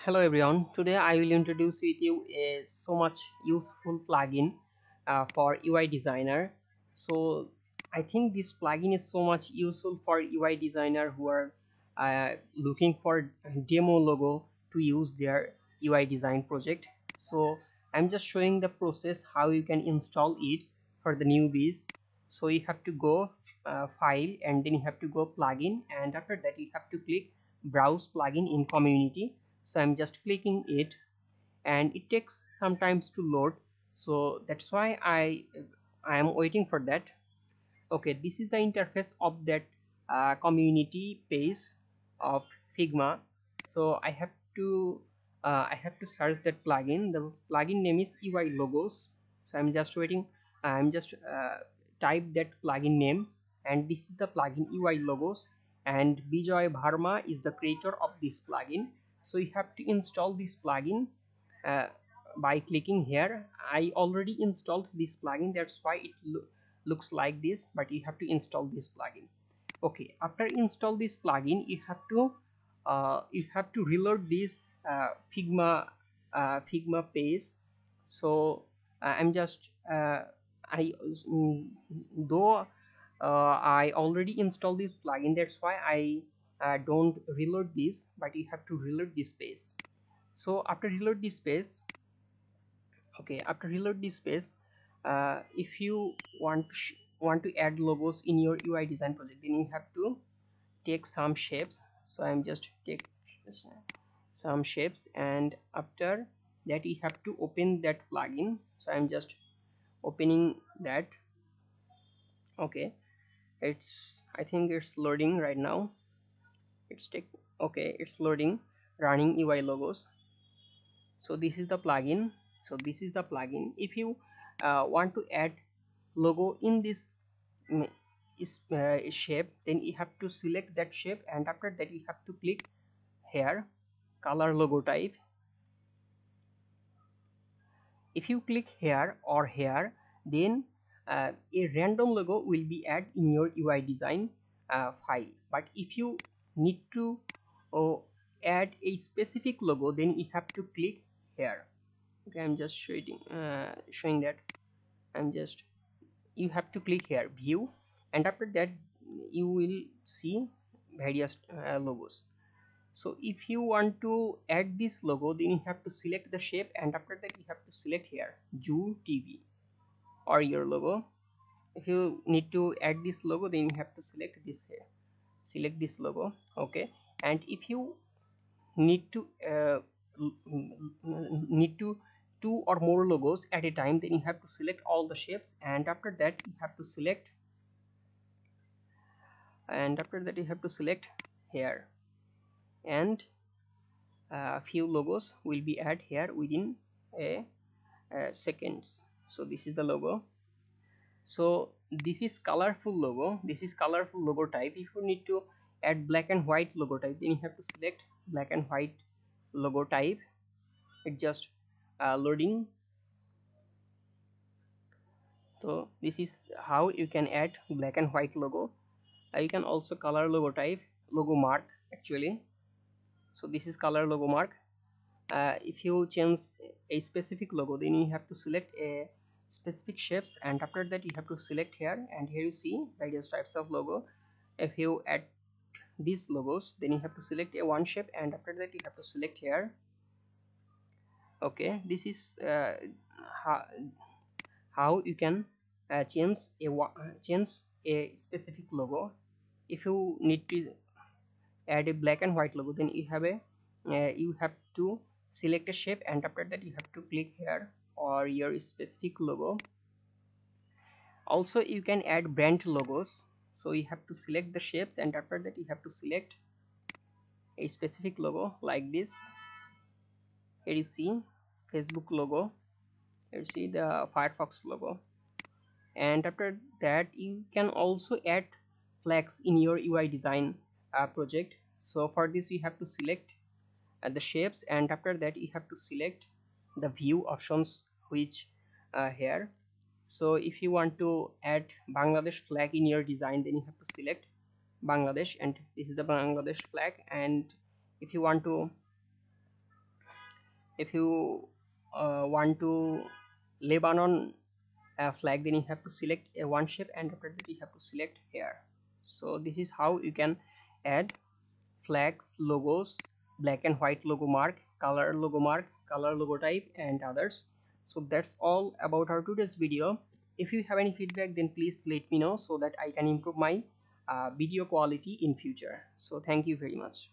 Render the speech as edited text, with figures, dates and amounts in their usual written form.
Hello everyone. Today I will introduce with you a so much useful plugin for UI designer. So I think this plugin is so much useful for UI designer who are looking for demo logo to use their UI design project. So I'm just showing the process how you can install it for the newbies. So you have to go file, and then you have to go plugin, and after that you have to click browse plugin in community. So I'm just clicking it, and it takes some times to load, so that's why I am waiting for that. Okay, this is the interface of that community page of Figma. So I have to search that plugin. The plugin name is UI logos. So I'm just waiting. I'm just type that plugin name, and this is the plugin UI logos, and Vijay Verma is the creator of this plugin. So you have to install this plugin uh, by clicking here. I already installed this plugin, that's why it looks like this, but you have to install this plugin. Okay, after install this plugin, you have to reload this Figma page. So I'm just I though I already installed this plugin, that's why I don't reload this, but you have to reload this page. So after reload this page, okay, after reload this page, if you want to add logos in your UI design project, then you have to take some shapes. So I'm just take some shapes, and after that you have to open that plugin. So I'm just opening that. Okay, I think it's loading right now. Okay, it's loading, running UI logos. So this is the plugin. If you want to add logo in this mm, shape, then you have to select that shape, and after that you have to click here color logo type. If you click here or here, then a random logo will be added in your UI design file. But if you need to uh, add a specific logo, then you have to click here. Okay, I'm just showing that. I'm just You have to click here view, and after that you will see various logos. So if you want to add this logo, then you have to select the shape, and after that you have to select here Zoo TV or your logo. If you need to add this logo, then you have to select this here, select this logo. Okay, and if you need to need to two or more logos at a time, then you have to select all the shapes, and after that you have to select here, and a few logos will be added here within a seconds. So this is the logo. So this is colorful logo, this is colorful logo type. If you need to add black and white logo type, then you have to select black and white logo type. It just loading. So this is how you can add black and white logo. You can also color logo type, logo mark actually. So this is color logo mark. If you change a specific logo, then you have to select a specific shapes, and after that you have to select here, and here you see various types of logo. If you add these logos, then you have to select a one shape, and after that you have to select here. Okay, this is how you can change a specific logo. If you need to add a black and white logo, then you have to select a shape, and after that you have to click here or your specific logo. Also you can add brand logos. So you have to select the shapes, and after that you have to select a specific logo like this. Here you see Facebook logo, here you see the Firefox logo, and after that you can also add flags in your UI design project. So for this you have to select the shapes, and after that you have to select the view options, which here. So if you want to add Bangladesh flag in your design, then you have to select Bangladesh, and this is the Bangladesh flag. And if you want to If you want to Lebanon flag, then you have to select a one shape, and after that you have to select here. So this is how you can add flags, logos, black and white logo mark, mark, color logo type, and others. So that's all about our today's video. If you have any feedback, then please let me know so that I can improve my video quality in future. So thank you very much.